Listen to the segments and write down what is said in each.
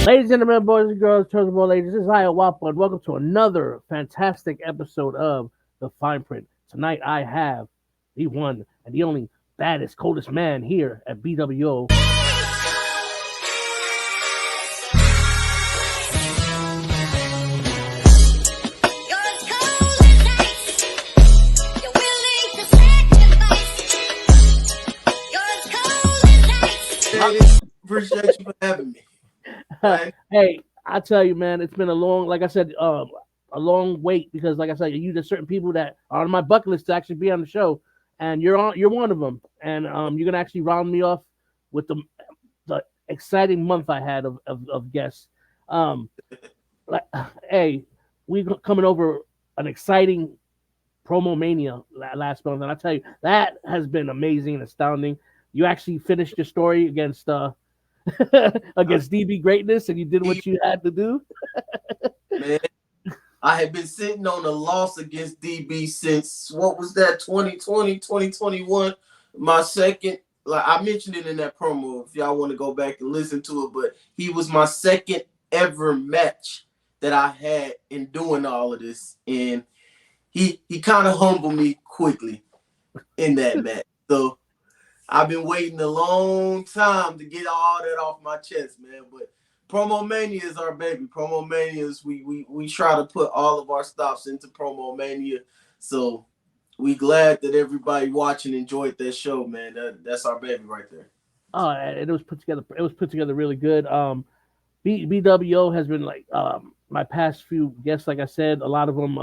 Ladies and gentlemen, boys and girls, children, boy, ladies, this is Hiawatha, and welcome to another fantastic episode of The Fine Print. Tonight, I have the one and the only baddest, coldest man here at BWO. Appreciate you for having me. Right. Hey, I tell you, man, it's been a long, like I said, a long wait because, like I said, there's certain people that are on my bucket list to actually be on the show, and you're one of them, and you're gonna actually round me off with the exciting month I had of guests. Like, hey, we coming over an exciting promo mania last month, and I tell you that has been amazing and astounding. You actually finished your story against against DB Greatness, and you did what you had to do. Man, I had been sitting on a loss against DB since, what was that, 2020, 2021? My second, like I mentioned it in that promo, if y'all want to go back and listen to it, but he was my second ever match that I had in doing all of this. And he kind of humbled me quickly in that match. So I've been waiting a long time to get all that off my chest, man. But Promo Mania is our baby. Promo Mania is we try to put all of our stops into Promo Mania. So we glad that everybody watching enjoyed that show, man. That's our baby right there. Oh, and it was put together. It was put together really good. BWO has been like my past few guests. Like I said, a lot of them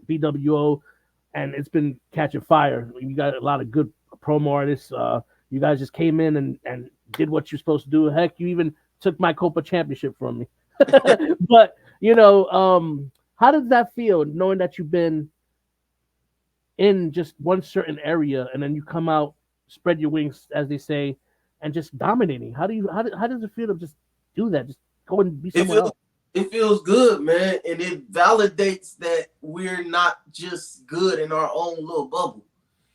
BWO, and it's been catching fire. You got a lot of good promo artists. You guys just came in and did what you're supposed to do. Heck, you even took my Copa Championship from me. But how does that feel knowing that you've been in just one certain area and then you come out, spread your wings, as they say, and just dominating? How does it feel to just do that? Just go and be somewhere else. It feels good, man, and it validates that we're not just good in our own little bubble.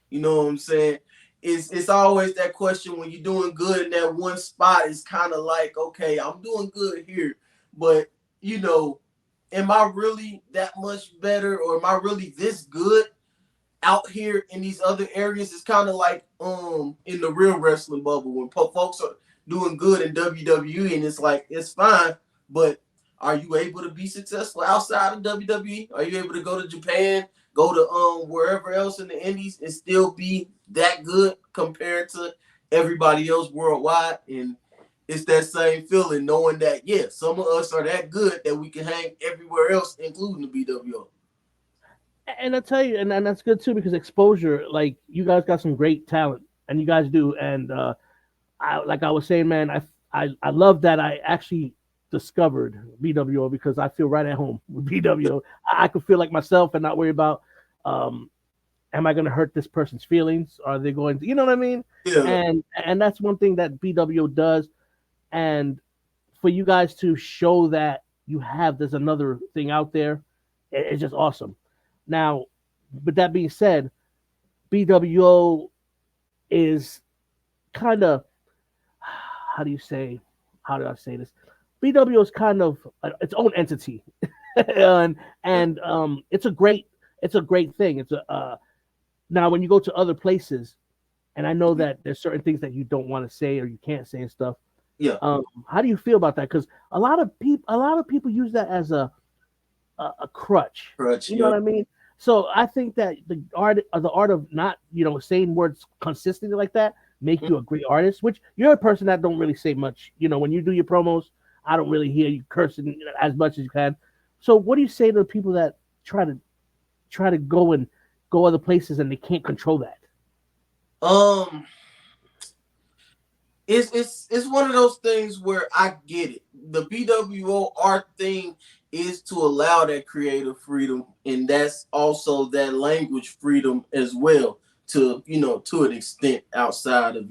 You know what I'm saying? It's always that question when you're doing good in that one spot. It's kind of like, okay, I'm doing good here, but am I really that much better, or am I really this good out here in these other areas? It's kind of like in the real wrestling bubble when folks are doing good in WWE, and it's like it's fine, but are you able to be successful outside of WWE? Are you able to go to Japan, go to wherever else in the Indies, and still be that good compared to everybody else worldwide? And it's that same feeling knowing that, yeah, some of us are that good that we can hang everywhere else, including the BWO. And I tell you, and that's good too, because exposure, like you guys got some great talent, and you guys do. And like I was saying, man, I love that I actually discovered BWO because I feel right at home with BWO. I could feel like myself and not worry about am I going to hurt this person's feelings? Are they going to, you know what I mean? Yeah. And that's one thing that BWO does. And for you guys to show that there's another thing out there, it's just awesome. Now, with that being said, BWO is kind of, how do I say this? BWO is kind of its own entity, and it's a great thing. It's now when you go to other places, and I know that there's certain things that you don't want to say or you can't say and stuff. Yeah. How do you feel about that? Because a lot of people use that as a crutch. You know what I mean? So I think that the art of not saying words consistently like that make you a great artist. Which you're a person that don't really say much. When you do your promos, I don't really hear you cursing as much as you can. So what do you say to the people that try to go other places and they can't control that? Um, it's one of those things where I get it. The BWO art thing is to allow that creative freedom, and that's also that language freedom as well. To an extent outside of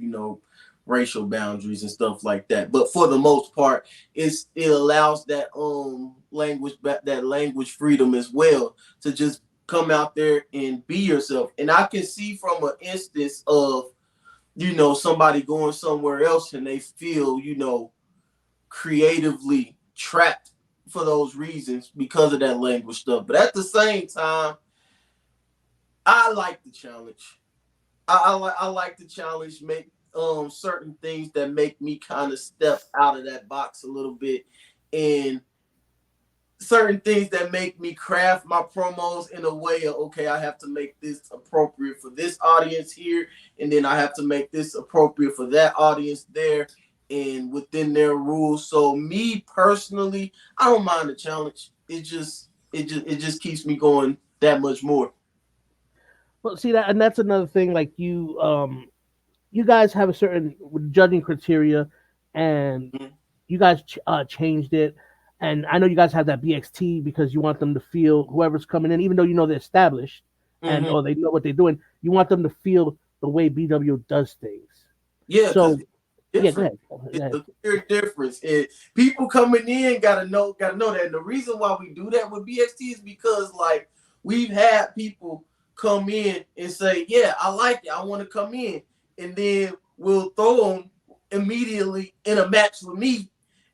racial boundaries and stuff like that. But for the most part, it allows that language freedom as well to just come out there and be yourself. And I can see from an instance of somebody going somewhere else and they feel, creatively trapped for those reasons because of that language stuff. But at the same time, I like the challenge. I like the challenge, make certain things that make me kind of step out of that box a little bit, and certain things that make me craft my promos in a way of, okay, I have to make this appropriate for this audience here, and then I have to make this appropriate for that audience there, and within their rules. So me personally, I don't mind the challenge. It just keeps me going that much more. Well, see that, and that's another thing. Like you guys have a certain judging criteria, and you guys changed it. And I know you guys have that BXT because you want them to feel whoever's coming in, even though they're established and Mm-hmm. or they know what they're doing. You want them to feel the way BW does things. Yeah, because So it's yeah, go different. ahead. Go It's ahead. a clear difference. And people coming in gotta know that. And the reason why we do that with BXT is because like we've had people come in and say, "Yeah, I like it. I want to come in," and then we'll throw them immediately in a match with me,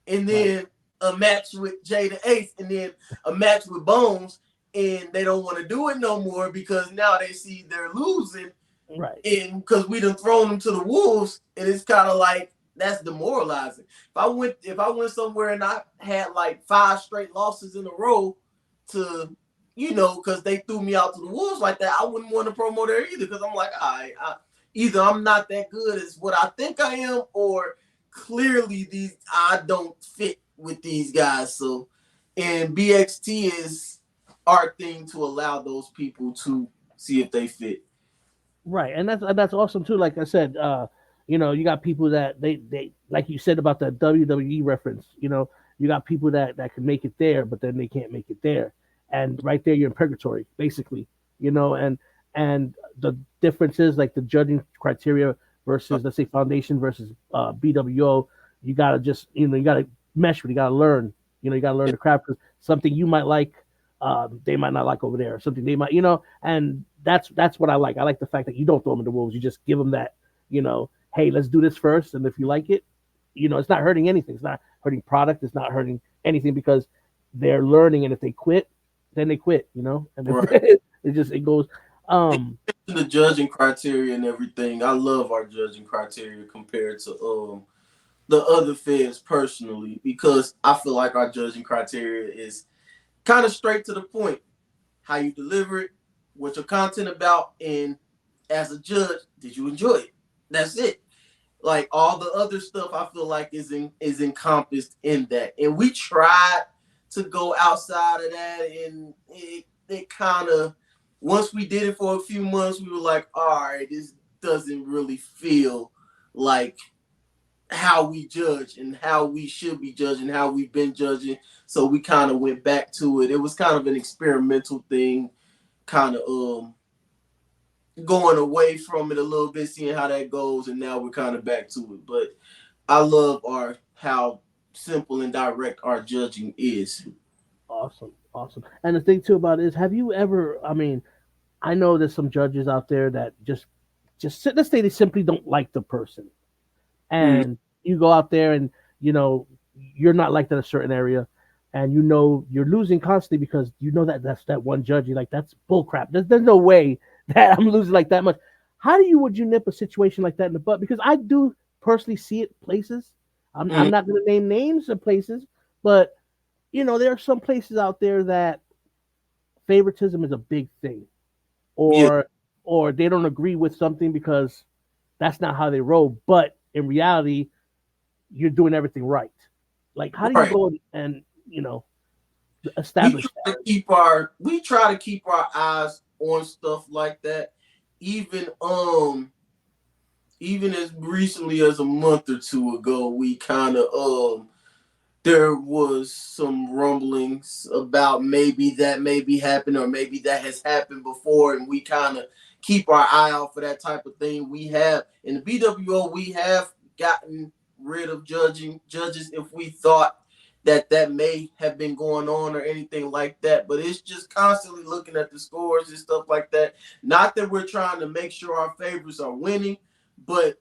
and Right, then a match with Jay the Eighth, and then a match with Bones, and they don't want to do it no more because now they see they're losing, right, and because we done thrown them to the wolves, and it's kind of like that's demoralizing. If I went somewhere and I had like 5 straight losses in a row to because they threw me out to the wolves like that, I wouldn't want to promo there either because I'm like, all right, either I'm not that good as what I think I am, or clearly these I don't fit with these guys. So, and BXT is our thing to allow those people to see if they fit. right. And that's awesome too. Like I said, you got people that they like you said about the WWE reference. You got people that can make it there, but then they can't make it there, and right there you're in purgatory, basically. And the difference is like the judging criteria versus, let's say, Foundation versus BWO. You gotta just you gotta mesh with, you gotta learn. You gotta learn the craft, because something you might like, they might not like over there. Something they might, and that's what I like. I like the fact that you don't throw them in the wolves. You just give them that, hey, let's do this first, and if you like it, it's not hurting anything. It's not hurting product. It's not hurting anything, because they're learning, and if they quit, then they quit. And if Right. it goes. Um, The judging criteria and everything. I love our judging criteria compared to the other feds personally, because I feel like our judging criteria is kind of straight to the point. How you deliver it, what your content about, and as a judge, did you enjoy it? That's it. Like all the other stuff, I feel like is encompassed in that. And we tried to go outside of that, and it kind of, once we did it for a few months, we were like, all right, this doesn't really feel like how we judge and how we should be judging, how we've been judging. So we kind of went back to it. It was kind of an experimental thing, kind of going away from it a little bit, seeing how that goes, and now we're kind of back to it. But I love our how simple and direct our judging is. awesome, awesome. And the thing too about it is, have you ever? I mean, I know there's some judges out there that let's say they simply don't like the person, Mm, and you go out there and you know you're not liked in a certain area, and you're losing constantly because that's that one judge. You're like, that's bull crap. There's no way that I'm losing like that much. How would you nip a situation like that in the butt? Because I do personally see it places. I'm mm, not going to name names of places, but there are some places out there that favoritism is a big thing, Yeah, or they don't agree with something because that's not how they roll. But in reality, you're doing everything right. Like, how do you right. go and establish that? We try to keep our eyes on stuff like that. Even even as recently as a month or two ago, we kind of there was some rumblings about maybe that maybe happened or maybe that has happened before, and we kind of keep our eye out for that type of thing. We have in the BWO, we have gotten rid of judges if we thought that that may have been going on or anything like that. But it's just constantly looking at the scores and stuff like that. Not that we're trying to make sure our favorites are winning, but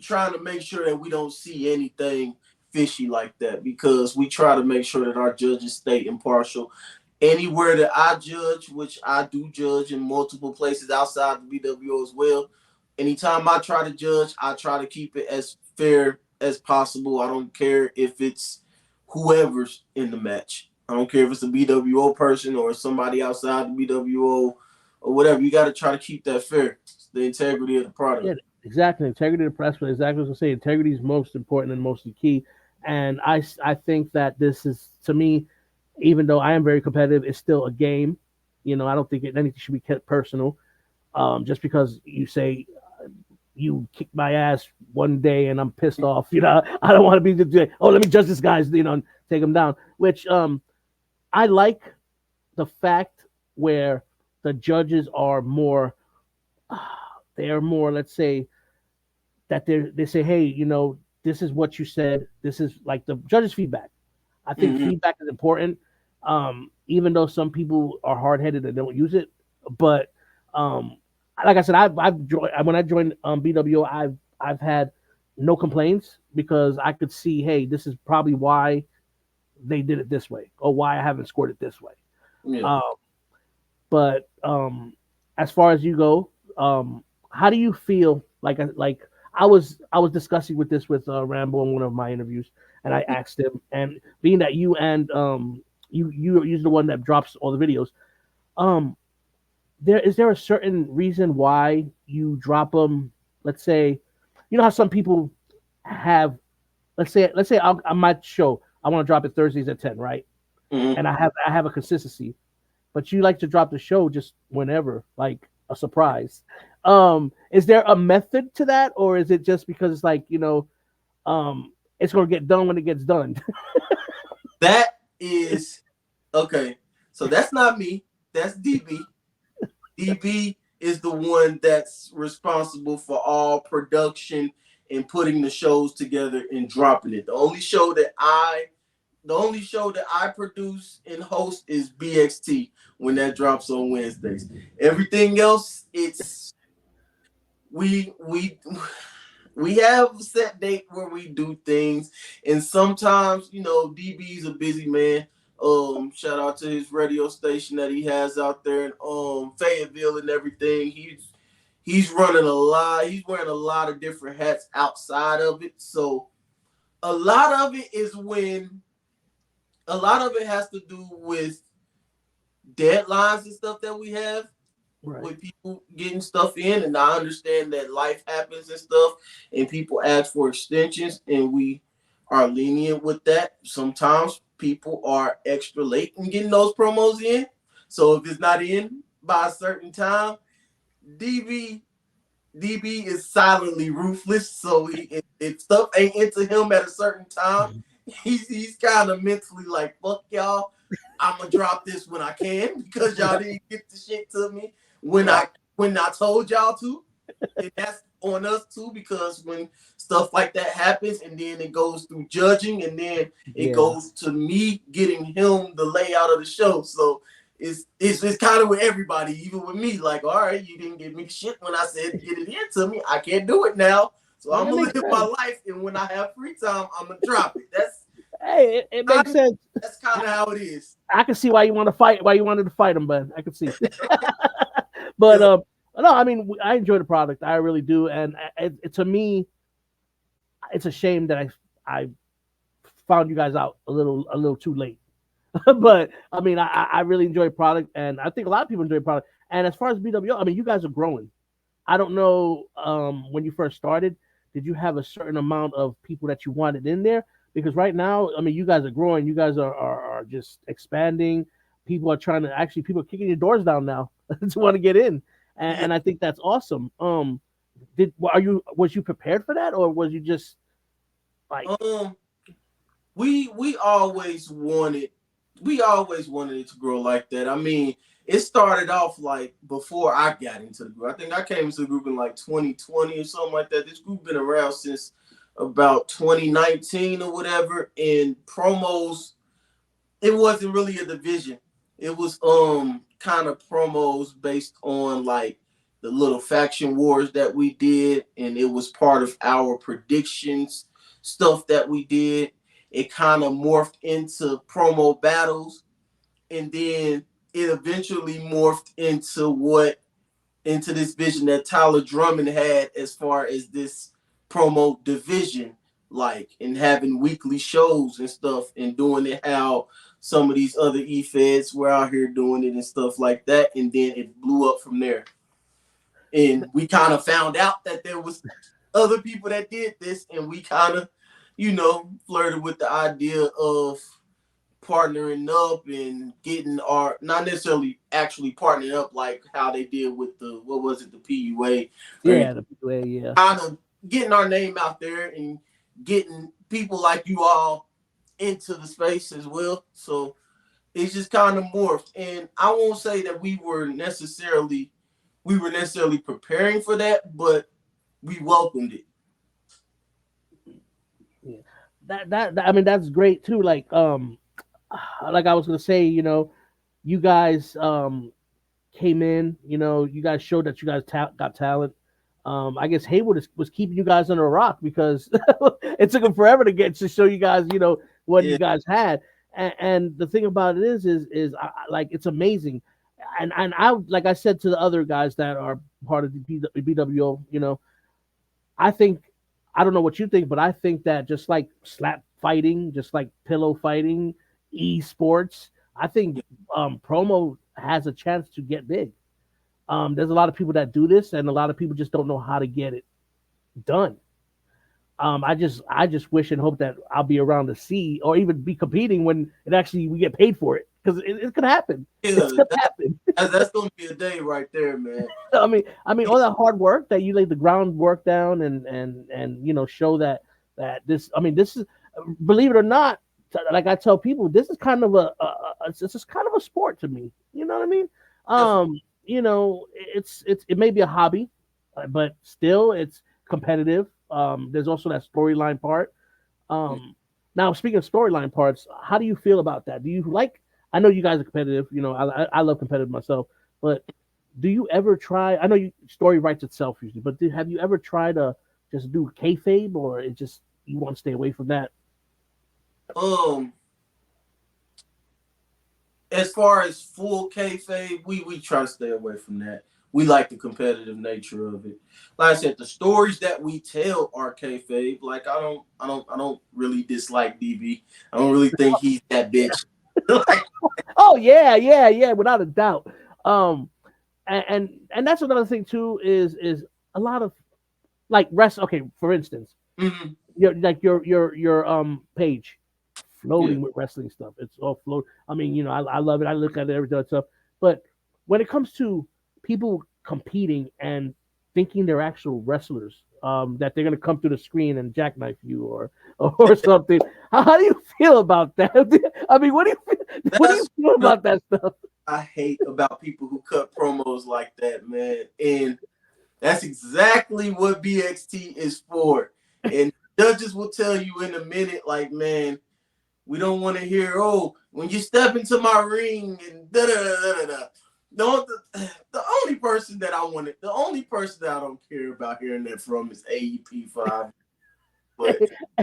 trying to make sure that we don't see anything fishy like that, because we try to make sure that our judges stay impartial. Anywhere that I judge, which I do judge in multiple places outside the BWO as well, anytime I try to judge, I try to keep it as fair as possible. I don't care if it's whoever's in the match. I don't care if it's a BWO person or somebody outside the BWO or whatever. You got to try to keep that fair. It's the integrity of the Yeah, product. exactly. Integrity of the press, but exactly what I say. Integrity is most important and mostly key. And I think that this is, to me, even though I am very competitive, it's still a game. I don't think anything should be kept personal. Just because you say you kicked my ass one day and I'm pissed off, I don't want to be oh, let me judge this guy's, and take him down. Which I like the fact where the judges are more, they are more, let's say, that they say, hey, this is what you said. This is like the judges' feedback. I think Mm-hmm. feedback is important. Even though some people are hard headed and don't use it, but um, like I said, I've joined, when I joined BWO, I've had no complaints because I could see, hey, this is probably why they did it this way or why I haven't scored it this way. Yeah. Um, but as far as you go, how do you feel? I was discussing with this with Rambo in one of my interviews, and I asked him, and being that you and you're the one that drops all the videos, um, there a certain reason why you drop them? Let's say, how some people have. Let's say on my show, I want to drop it Thursdays at 10, right? Mm-hmm. And I have a consistency, but you like to drop the show just whenever, like a surprise. Is there a method to that, or is it just because it's like, it's gonna get done when it gets done? That is okay. So that's not me. That's DB. DB is the one that's responsible for all production and putting the shows together and dropping it. The only show that I produce and host is BXT when that drops on Wednesdays. Everything else, it's we have a set date where we do things, and sometimes DB's a busy man. Shout out to his radio station that he has out there in Fayetteville and everything. He's running a lot. He's wearing a lot of different hats outside of it. So a lot of it is when a lot of it has to do with deadlines and stuff that we have Right. with people getting stuff in, and I understand that life happens and stuff, and people ask for extensions, and we are lenient with that. Sometimes people are extra late in getting those promos in, so if it's not in by a certain time, DB DB is silently ruthless. So if stuff ain't into him at a certain time, he's kind of mentally like, fuck y'all. I'm gonna drop this when I can because y'all didn't get the shit to me when Right. I told y'all to. And that's on us too, because when stuff like that happens and then it goes through judging and then it Yeah. goes to me getting him the layout of the show. So it's kind of with everybody, even with me. Like, all right, you didn't give me shit when I said get it into me. I can't do it now. So No, I'm that gonna makes live my sense. life, and when I have free time, I'm gonna drop it. Hey, it makes Kind sense. that's kind of how it is. I can see why you want to fight, why you wanted to fight him, but I can see. But Yeah, no, I mean, I enjoy the product, I really do, and to me, it's a shame that I found you guys out a little too late. But I mean, I really enjoy product, and I think a lot of people enjoy product. And as far as BWO, I mean, you guys are growing. I don't know when you first started, did you have a certain amount of people that you wanted in there? Because right now, I mean, you guys are growing. You guys are just expanding. People are trying to actually people are kicking your doors down now to want to get in, Yeah. and I think that's awesome. Did are you was you prepared for that, or was you just like Um, we always wanted it to grow like that. I mean, it started off like before I got into the group. I think I came into the group in like 2020 or something like that. This group been around since about 2019 or whatever. And promos, it wasn't really a division. It was kind of promos based on like the little faction wars that we did, and it was part of our predictions stuff that we did. It kind of morphed into promo battles, and then it eventually morphed into this vision that Tyler Drummond had as far as this promo division, like and having weekly shows and stuff and doing it how some of these other E-Feds were out here doing it and stuff like that. And then it blew up from there. And we kind of found out that there was other people that did this, and we kind of, flirted with the idea of partnering up and getting our not necessarily actually partnering up like how they did with the what was it the PUA or yeah, anything. the PUA, yeah. Kind of getting our name out there and getting people like you all into the space as well. So it's just kind of morphed, and I won't say that we were necessarily preparing for that, but we welcomed it. Yeah. I mean that's great too. Like I was gonna say, you guys came in, you guys showed that you guys got talent. I guess Haywood was keeping you guys under a rock because it took him forever to get to show you guys, what you Yeah, guys had. And the thing about it is like it's amazing. And I like I said to the other guys that are part of the BWO, I think I don't know what you think, but I think that just like slap fighting, just like pillow fighting, esports, I think promo has a chance to get big. There's a lot of people that do this, and a lot of people just don't know how to get it done. I just wish and hope that I'll be around to see or even be competing when it actually we get paid for it because it could happen. It's yeah, gonna happen. that's gonna be a day right there, man. I mean, all that hard work that you laid the groundwork down and show that this. I mean, this is believe it or not. Like I tell people, this is kind of it's just kind of a sport to me. You know what I mean? Definitely. It may be a hobby, but still it's competitive. There's also that storyline part. Now, speaking of storyline parts, how do you feel about that? Do you like? I know you guys are competitive. I love competitive myself, but do you ever try? I know you story writes itself usually, but have you ever tried to just do kayfabe, or it just you want to stay away from that? Um, as far as full kayfabe, we try to stay away from that. We like the competitive nature of it. Like I said, the stories that we tell are kayfabe. Like I don't really dislike DB. I don't really think he's that bitch. Like, Oh yeah, yeah, yeah, without a doubt. Um, and that's another thing too is a lot of like rest. Okay, for instance, mm-hmm, your page yeah. floating with wrestling stuff. It's all float. I mean, I love it. I look at it every day and stuff. But when it comes to people competing and thinking they're actual wrestlers, that they're gonna come through the screen and jackknife you or something. How do you feel about that? I mean, what do you That's feel what about that stuff? I hate about people who cut promos like that, man. And that's exactly what BXT is for. And judges will tell you in a minute, like, man, we don't want to hear, oh, when you step into my ring and da da da da da. The only person that the only person that I don't care about hearing that from is AEP 5. But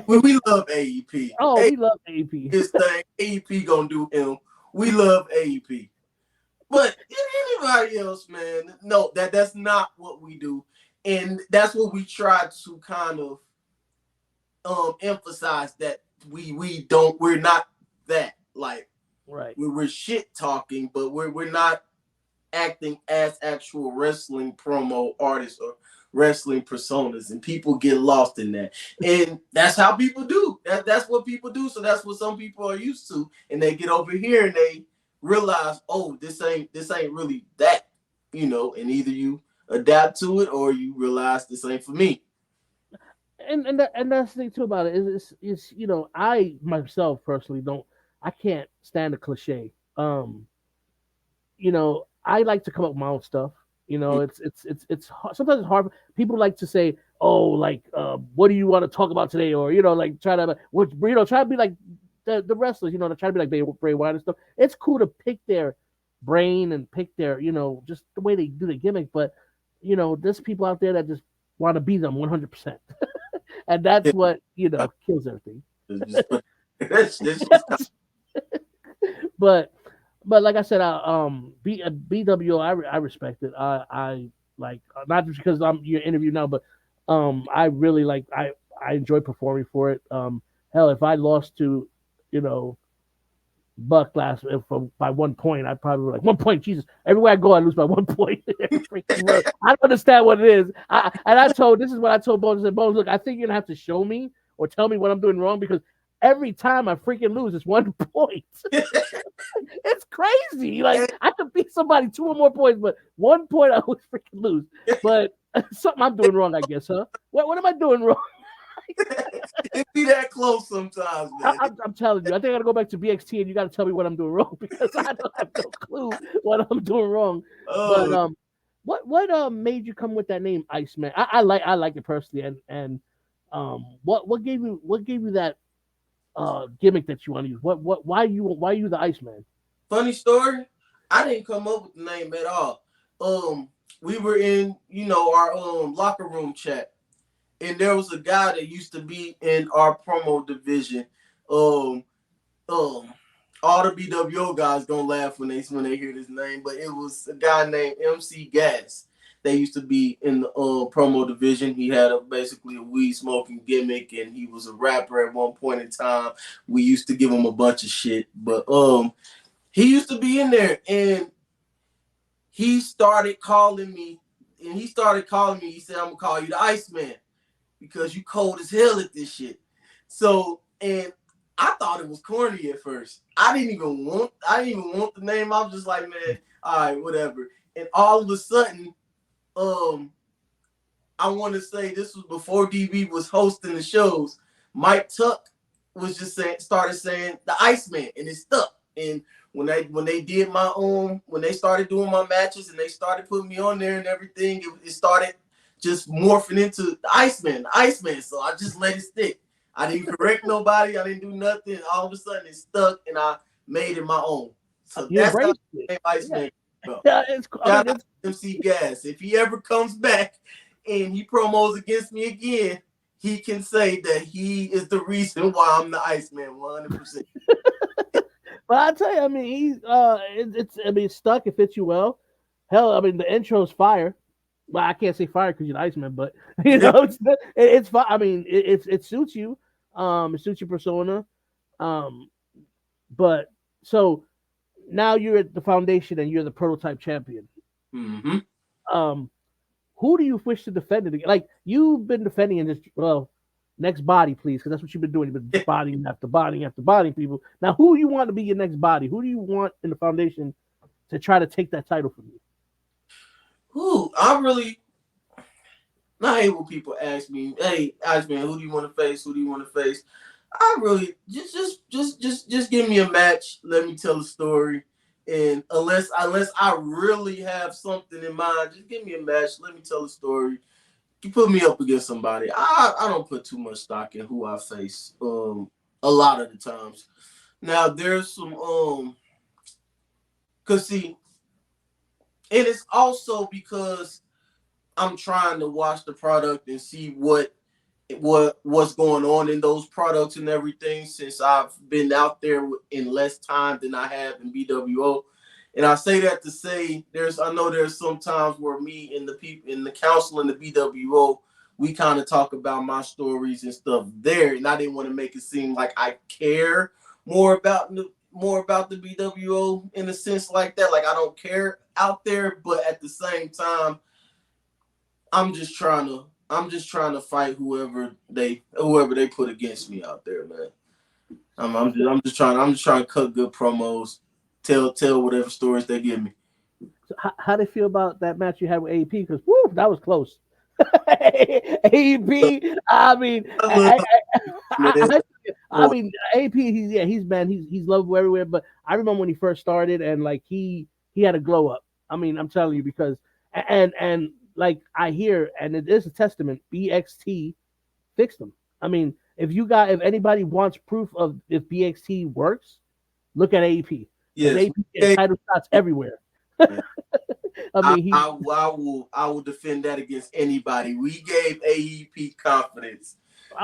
we love AEP. Oh, AEP we love AP. his thing. AEP gonna do him. We love AEP. But anybody else, man, no, that's not what we do. And that's what we try to kind of emphasize that we're not that. Like Right. We're shit talking, but we're not acting as actual wrestling promo artists or wrestling personas, and people get lost in that. And that's how people do. That's what people do. So that's what some people are used to, and they get over here and they realize, oh, this ain't really that, and either you adapt to it or you realize this ain't for me. And that's the thing too about it is I myself personally don't I can't stand the cliche. I like to come up with my own stuff. Sometimes it's hard. People like to say, "Oh, like, what do you want to talk about today?" Or like try to try to be like the wrestlers. To try to be like Bray Wyatt and stuff. It's cool to pick their brain and pick their just the way they do the gimmick. But there's people out there that just want to be them 100%, and that's what kills everything. Just put, that's just but like I said, BWO, I respect it. I like not just because I'm your interview now, but I really like I enjoy performing for it. Hell, if I lost to you know Buck last by 1 point, I'd probably be like 1 point. Jesus, everywhere I go, I lose by 1 point. Every freaking road. I don't understand what it is. This is what I told Bones. I said, Bones, look, I think you're gonna have to show me or tell me what I'm doing wrong because every time I freaking lose, it's 1 point. It's crazy. Like I could beat somebody 2 or more points, but 1 point I always freaking lose. But something I'm doing wrong, I guess, huh? What am I doing wrong? it be that close sometimes, man. I'm telling you, I think I gotta go back to BXT and you gotta tell me what I'm doing wrong because I don't have no clue what I'm doing wrong. But Oh, what made you come with that name, Iceman? I like it personally, and what gave you that gimmick that you want to use? Why you the Iceman? funny story. I didn't come up with the name at all. Um, we were in, our locker room chat, and there was a guy that used to be in our promo division. Um, um, all the BWO guys gonna laugh when they hear this name, but it was a guy named MC Gas. They used to be in the promo division. He had basically a weed smoking gimmick, and he was a rapper at one point in time. We used to give him a bunch of shit, but he used to be in there, and he started calling me. He said, "I'm gonna call you the Iceman because you cold as hell at this shit." So, and I thought it was corny at first. I didn't even want the name. I was just like, man, all right, whatever. And all of a sudden, um, I want to say this was before DB was hosting the shows. Mike Tuck was just started saying the Iceman, and it stuck. And when they did when they started doing my matches and they started putting me on there and everything, it started just morphing into the Iceman. So I just let it stick. I didn't correct nobody. I didn't do nothing. All of a sudden it stuck, and I made it my own. So You that's how embraced the it. name Yeah, Iceman came about. yeah. It's. I Shout mean, out it's. to MC Gas. If he ever comes back and he promos against me again, he can say that he is the reason why I'm the Iceman 100%. But I tell you, I mean, it's. I mean, it's stuck. It fits you well. Hell, I mean, the intro's fire. Well, I can't say fire because you're the Iceman, but it's fine. I mean, it suits you. It suits your persona. Um, but so now you're at the foundation and you're the prototype champion. Mm-hmm. Um, who do you wish to defend it? Like you've been defending in this. Well, next body, please, because that's what you've been doing. You've been bodying after bodying after bodying people. Now, who do you want to be your next body? Who do you want in the foundation to try to take that title from you? Ooh, I really not able people ask me, hey, Iceman, who do you want to face? Who do you want to face? I really just give me a match. Let me tell a story. And unless I really have something in mind, just give me a match. Let me tell a story. You put me up against somebody. I don't put too much stock in who I face. A lot of the times. Now there's some cause see, and it's also because I'm trying to watch the product and see what's going on in those products and everything since I've been out there in less time than I have in BWO. And I say that to say I know there's some times where me and the people in the council and the BWO, we kind of talk about my stories and stuff there, and I didn't want to make it seem like I care more more about the BWO in a sense like that. Like I don't care out there, but at the same time, I'm just trying to fight whoever they put against me out there, man. I'm just trying to cut good promos, tell whatever stories they give me. So how do you feel about that match you had with AP? Because woo, that was close. AP, I mean, I love man. I mean, AP. He's man, he's lovable everywhere. But I remember when he first started, and like he had a glow up. I mean, I'm telling you because and like I hear, and it is a testament. BXT fixed him. I mean, if anybody wants proof of if BXT works, look at AP because Yes, AP gets title shots everywhere. man. I mean, I will defend that against anybody. We gave AEP confidence.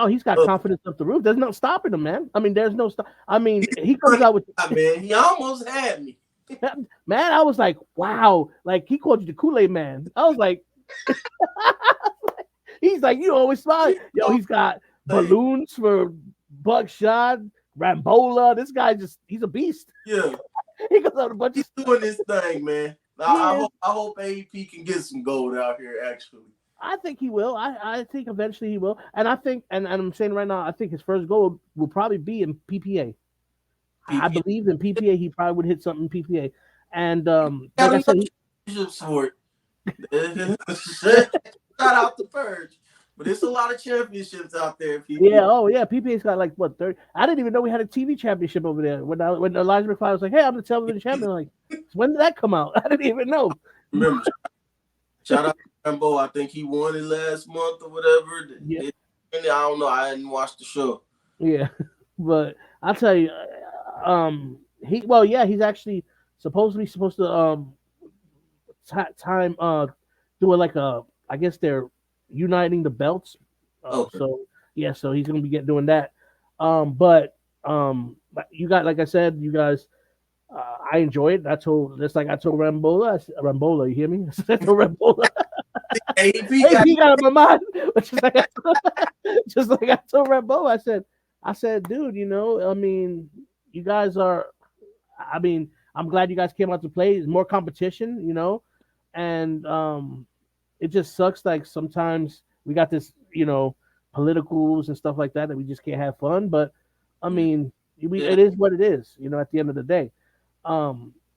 he's got Uh, confidence up the roof. There's no stopping him, man. I mean, there's no stop. I mean, he's he comes running out with out, man. He almost had me. man. I was like, wow, like he called you the Kool Aid Man. I was like, he's like, you always smile. Yo, he's got Like, balloons for buckshot, Rambola. This guy he's a beast. yeah, He comes out with a bunch of he's stuff. doing this thing, man. He is. I hope AEP can get some gold out here. Actually, I think he will. I think eventually he will. And I think, and I'm saying right now, I think his first goal will probably be in PPA. I PP believe in PPA, he probably would hit something in PPA. And got like I enough said, championships for it. Shout out to Purge, but it's a lot of championships out there. yeah, PP. oh yeah, PPA's got like what 30. I didn't even know we had a TV championship over there. When Elijah McFly was like, "Hey, I'm the television champion," I'm like, when did that come out? I didn't even know. Remember, shout out to Rambo. I think he won it last month or whatever. Yeah, I don't know. I hadn't watched the show. yeah, but I'll tell you, well, yeah, he's actually supposed to time doing like a I guess they're uniting the belts. Okay. So yeah, so he's gonna be doing that. But you got like I said, you guys, I enjoy it. I told just like I told Rambola, you hear me? I told Rambola. AEP Hey, got he got on my mind. just like just like I told Rambola, I said, dude, I mean, you guys are. I mean, I'm glad you guys came out to play. There's more competition, and it just sucks. Like sometimes we got this, politicals and stuff like that we just can't have fun. But I mean, yeah. it is what it is. At the end of the day.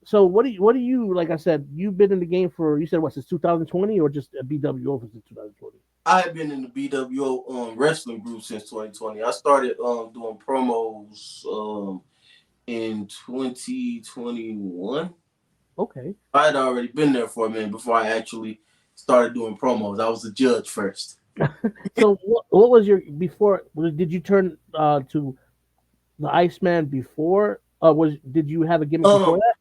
So what do you like? I said you've been in the game for you said what since 2020 or just a BWO since 2020? I have been in the BWO wrestling group since 2020. I started doing promos in 2021. Okay. I had already been there for a minute before I actually started doing promos. I was a judge first. So what was your before? Did you turn to the Iceman before? Did you have a gimmick before Um, that?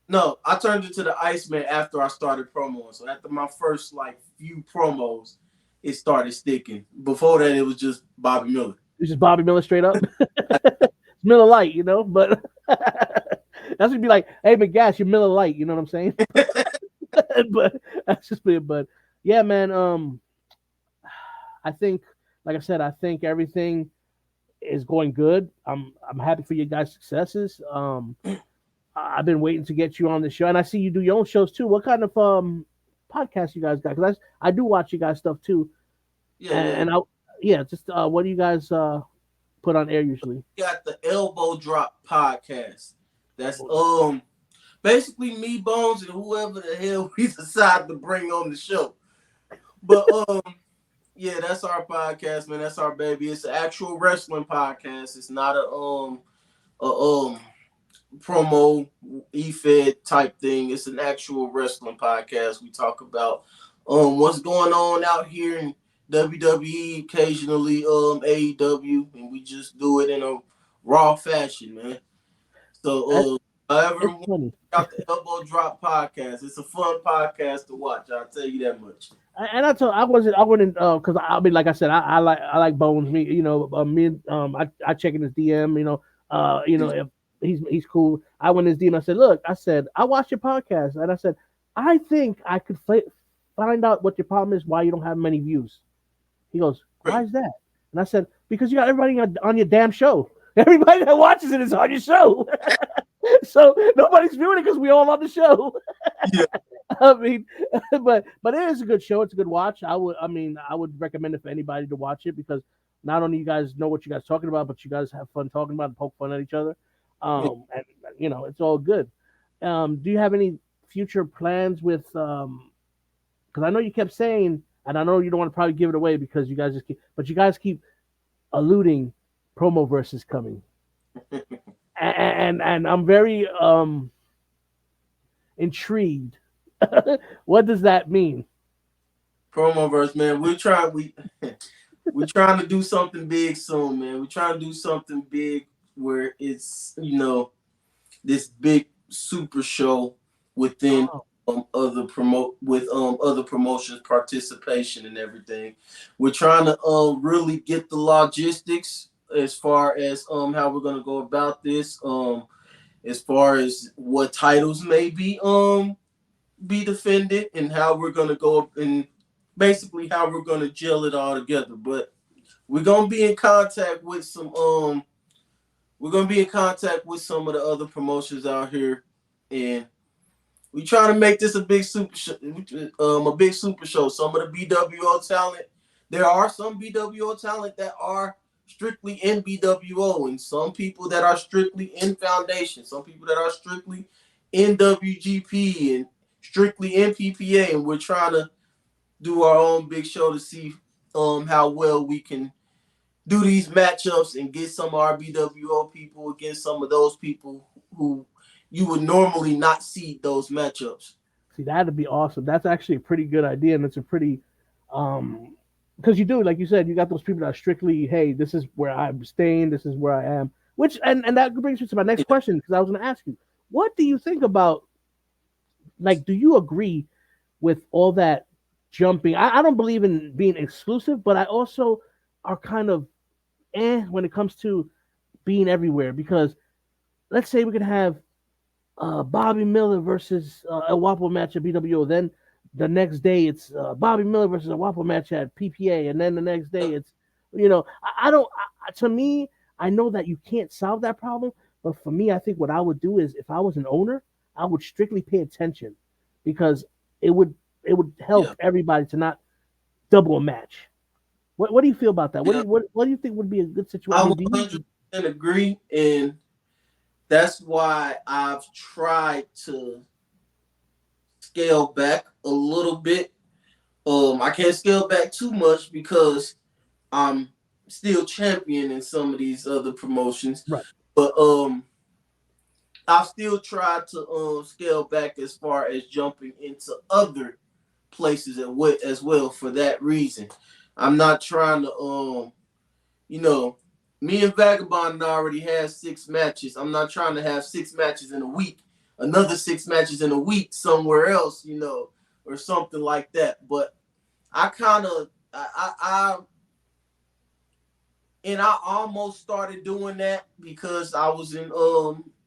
no, I turned into the Iceman after I started promoing. So after my first like few promos, it started sticking. Before that, it was just Bobby Miller. It's just Bobby Miller straight up. Miller Light, but that's gonna be like, hey McGash, you're Miller Light, you know what I'm saying? But that's just it. But yeah, man. I think, like I said, I think everything is going good. I'm happy for your guys' successes. I've been waiting to get you on the show, and I see you do your own shows too. What kind of podcast you guys got? Because I do watch you guys stuff too, Yeah, yeah. and yeah, just what do you guys put on air usually? Got the Elbow Drop podcast. That's basically me, Bones, and whoever the hell we decide to bring on the show. But yeah, that's our podcast, man. That's our baby. It's an actual wrestling podcast. It's not a promo e-fed type thing. It's an actual wrestling podcast. We talk about what's going on out here in WWE, occasionally AEW, and we just do it in a raw fashion, man. That's So however it's funny. out the Elbow Drop podcast. It's a fun podcast to watch. I'll tell you that much. And I wouldn't because I mean like I said I like Bones me I check in his DM if he's cool. I went in his DM. I said, look, I watched your podcast, and I said I think I could find out what your problem is, why you don't have many views. He goes, why Great. is that? And I said, because you got everybody on your damn show. Everybody that watches it is on your show. So nobody's viewing it because we all on the show. Yeah, I mean, but it is a good show. It's a good watch. I would recommend it for anybody to watch it because not only you guys know what you guys talking about, but you guys have fun talking about and poke fun at each other. yeah. And it's all good. Do you have any future plans with? Because I know you kept saying, and I know you don't want to probably give it away because you guys just keep, but you guys keep alluding promo versus coming, and I'm very intrigued. What does that mean? Promo verse, man. We trying to do something big soon, man. We trying to do something big where it's this big super show within Oh, other promotions participation and everything. We're trying to really get the logistics as far as how we're gonna go about this, as far as what titles may be defended and how we're gonna go up and basically how we're gonna gel it all together. But we're gonna be in contact with some of the other promotions out here, and we trying to make this a big super show. Some of the BWO talent, there are some BWO talent that are strictly in BWO, and some people that are strictly in Foundation, some people that are strictly in WGP and strictly in PPA, and we're trying to do our own big show to see how well we can do these matchups and get some RBWO people against some of those people who you would normally not see those matchups. see, that'd be awesome. That's actually a pretty good idea, and it's a pretty, um, because you do, like you said, you got those people that are strictly, hey, this is where I'm staying, this is where I am. Which, and that brings me to my next question because I was going to ask you, what do you think about, like, do you agree with all that jumping? I don't believe in being exclusive, but I also are kind of when it comes to being everywhere because let's say we could have Bobby Miller versus a Wapo match at BWO. Then the next day it's Bobby Miller versus a Wapo match at PPA, and then the next day it's I don't. To me, I know that you can't solve that problem, but for me, I think what I would do is if I was an owner, I would strictly pay attention because it would it would help Yeah, everybody to not double a match. What do you feel about that? yeah, What do you think would be a good situation? I I mean, would do you? 100% agree, and that's why I've tried to scale back a little bit. I can't scale back too much because I'm still champion in some of these other promotions, Right. but I've still tried to scale back as far as jumping into other places as well for that reason. I'm not trying to you know, me and Vagabond already had 6 matches. I'm not trying to have 6 matches in a week, another 6 matches in a week somewhere else, or something like that. But I kind of, I almost started doing that because I was in,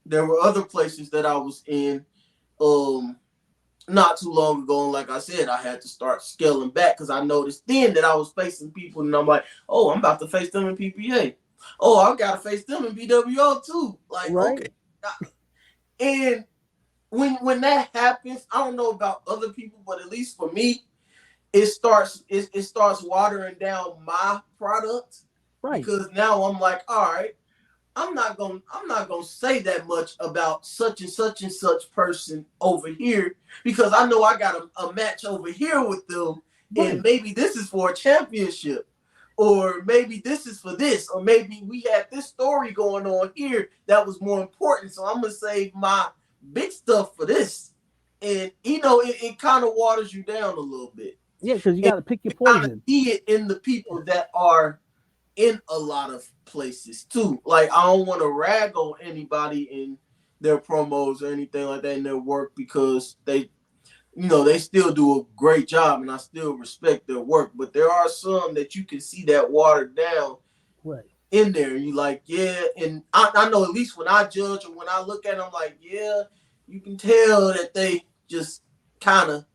there were other places that I was in, um, not too long ago. And like I said, I had to start scaling back because I noticed then that I was facing people, and I'm like, oh, I'm about to face them in PPA. Oh, I gotta face them in BWO too. Like, Right. okay. And when that happens, I don't know about other people, but at least for me, it starts watering down my product Right. because now I'm like, all right, I'm not gonna say that much about such and such person over here because I know I got a match over here with them, and Right. maybe this is for a championship, or maybe this is for this, or maybe we had this story going on here that was more important. So I'm gonna save my big stuff for this. And it kind of waters you down a little bit. Yeah, because you And got to pick your you kind of poison. see it in the Yeah. people that are in a lot of places too. Like I don't want to rag on anybody in their promos or anything like that in their work because they still do a great job and I still respect their work. But there are some that you can see that watered down Right. in there. You like, yeah, and I know at least when I judge or when I look at them, like, yeah, you can tell that they just kind of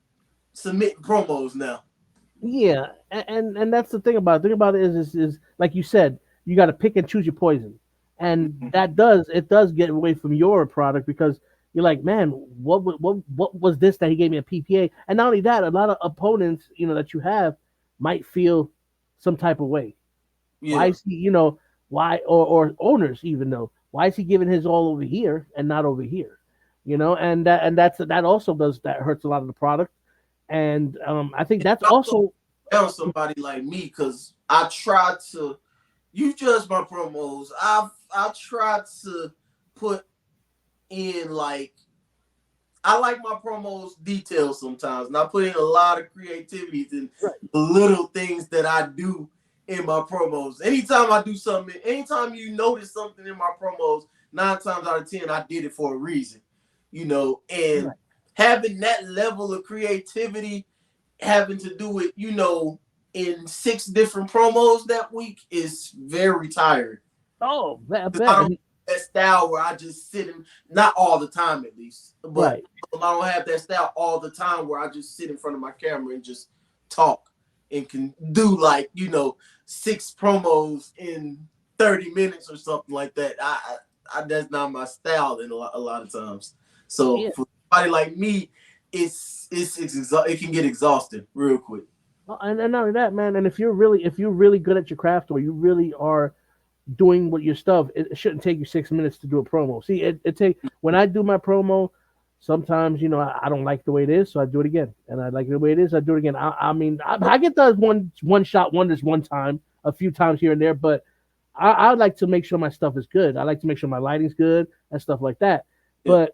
submit promos now. Yeah, and that's the thing about it. The thing about it is like you said, you got to pick and choose your poison. and that does get away from your product because you're like, man, what was this that he gave me a PPA? And not only that, a lot of opponents, that you have might feel some type of way. Why Yeah. is he, why or owners even know why is he giving his all over here and not over here? And that also that hurts a lot of the product. And I think that's Also also down somebody like me because I try to. You judge my promos. I try to put in like I like my promos detailed sometimes, and I put in a lot of creativity in right, the little things that I do in my promos. Anytime I do something, anytime you notice something in my promos, 9 times out of 10, I did it for a reason, and right. having that level of creativity, having to do it, in 6 different promos that week is very tiring. Oh, I Because I bet. don't have that style where I just sit in, not all the time at least, but Right. I don't have that style all the time where I just sit in front of my camera and just talk and can do like, 6 promos in 30 minutes or something like that. That's not my style in a lot of times. So Yeah. for somebody like me, it can get exhausting real quick. And not only that, man. And if you're really good at your craft or you really are doing what your stuff, it shouldn't take you 6 minutes to do a promo. See, it take when I do my promo. Sometimes I don't like the way it is, so I do it again, and I like the way it is. I do it again. I mean, I get those one shot wonders one time, a few times here and there, but I like to make sure my stuff is good. I like to make sure my lighting's good and stuff like that. Yeah. But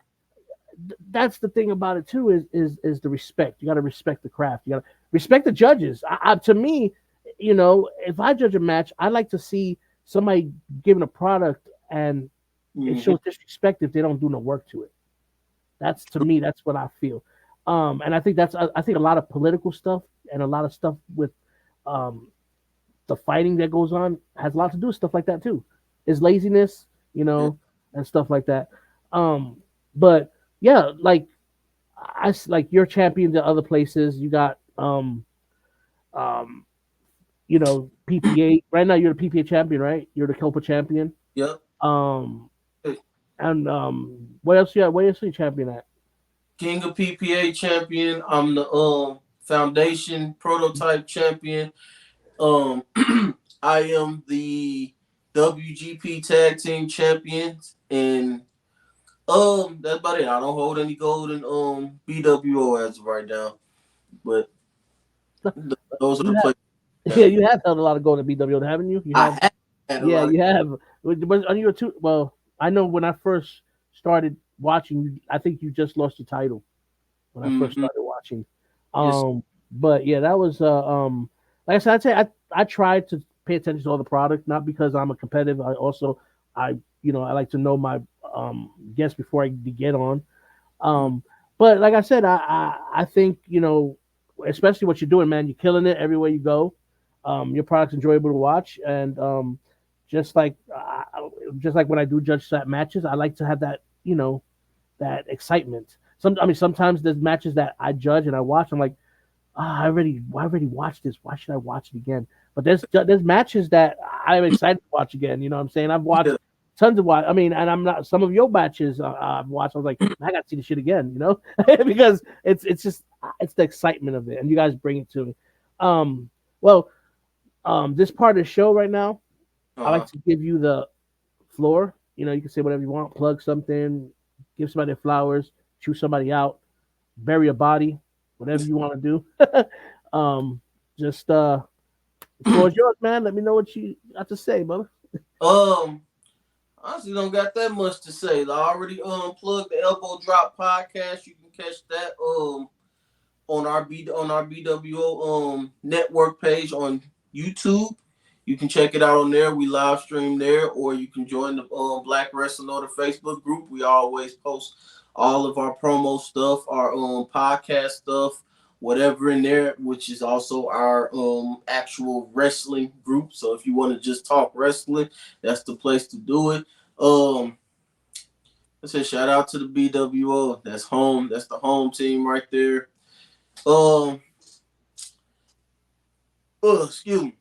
that's the thing about it too is the respect. You got to respect the craft. You got to respect the judges. To me, if I judge a match, I like to see somebody giving a product and it Mm-hmm. shows disrespect if they don't do no work to it. That's to me, that's what I feel. And I think I think a lot of political stuff and a lot of stuff with um, the fighting that goes on has a lot to do with stuff like that too. Is laziness, Yeah. and stuff like that. Um, but yeah, like you're champion to other places. You got um, PPA. Right now, you're the PPA champion, right? You're the Copa champion. Yep. Um, and what else you at? What else are you champion at? King of PPA champion. I'm the foundation prototype champion. Um, I am the WGP tag team champions, and that's about it. I don't hold any gold in BWO as of right now, but those are You the have, places I yeah, have. you have held a lot of gold at BW, haven't you? You I have, have had a yeah, lot of. you have. But on your two, well, I know when I first started watching, I think you just lost your title when I first Mm-hmm. started watching. Yes. But yeah, that was like I said, I'd say I tried to pay attention to all the product, not because I'm a competitive. I like to know my guests before I get on. Um, but like I said, I think especially what you're doing, man. You're killing it everywhere you go. Your product's enjoyable to watch, and just like just like when I do judge set matches, I like to have that excitement. Sometimes there's matches that I judge and I watch. I'm like, I already watched this. Why should I watch it again? But there's matches that I'm excited to watch again. You know what I'm saying? I've watched Yeah. tons of watch. I mean, and I'm not some of your matches I've watched. I was like, I got to see the shit again. Because it's just it's the excitement of it, and you guys bring it to me. Well, this part of the show right now, I like Uh-huh. to give you the floor. You can say whatever you want, plug something, give somebody their flowers, choose somebody out, bury a body, whatever you want to do. Just the floor is yours, man. Let me know what you got to say, brother. um. Honestly, don't got that much to say. I already plugged the Elbow Drop podcast. You can catch that on our BWO network page on YouTube. You can check it out on there. We live stream there, or you can join the Black Wrestling Order Facebook group. We always post all of our promo stuff, our podcast stuff, whatever in there, which is also our actual wrestling group. So if you want to just talk wrestling, that's the place to do it. Um, I said shout out to the BWO. That's home. That's the home team right there. Um, excuse me.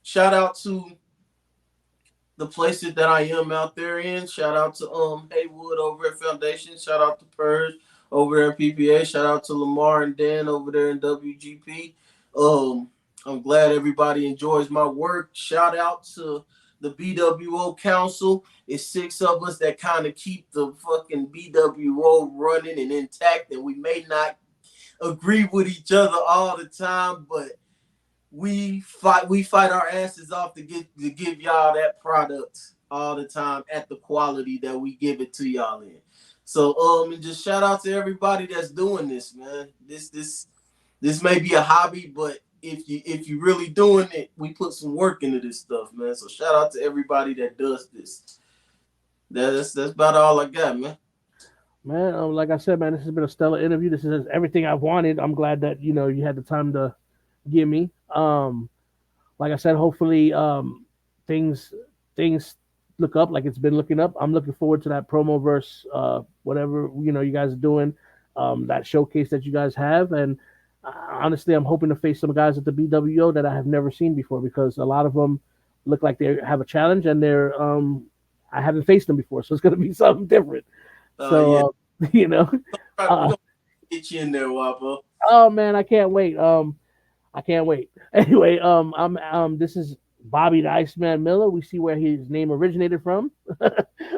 Shout out to the places that I am out there in. Shout out to Haywood over at Foundation. Shout out to Purge over there at PPA. Shout out to Lamar and Dan over there in WGP. Um, I'm glad everybody enjoys my work. Shout out to the BWO Council. It's six of us that kind of keep the fucking BWO running and intact, and we may not agree with each other all the time, but we fight our asses off to give y'all that product all the time at the quality that we give it to y'all in. So and just shout out to everybody that's doing this, man. This may be a hobby, but if you really doing it, we put some work into this stuff, man. So shout out to everybody that does this. That's about all I got, man. Man, like I said, man, this has been a stellar interview. This is everything I've wanted. I'm glad that you had the time to give me. Like I said, hopefully things things look up like it's been looking up. I'm looking forward to that promo verse, whatever you guys are doing, that showcase that you guys have, and honestly, I'm hoping to face some guys at the BWO that I have never seen before because a lot of them look like they have a challenge and they're I haven't faced them before, so it's going to be something different. Yeah, So you know, we uh, gonna get you in there, Wapo. oh man, I can't wait. I can't wait. Anyway, I'm this is Bobby the Iceman Miller. We see where his name originated from,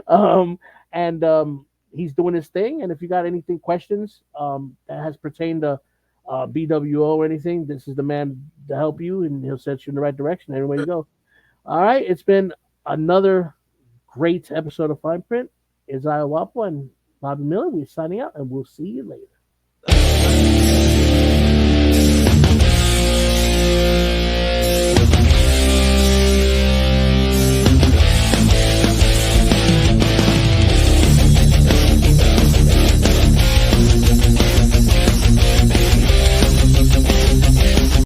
um, and he's doing his thing. And if you got anything questions that has pertained to BWO or anything, this is the man to help you, and he'll set you in the right direction everywhere you go. All right, it's been another great episode of Fine Print. Is Wapo and Bobby Miller. We're signing out, and we'll see you later.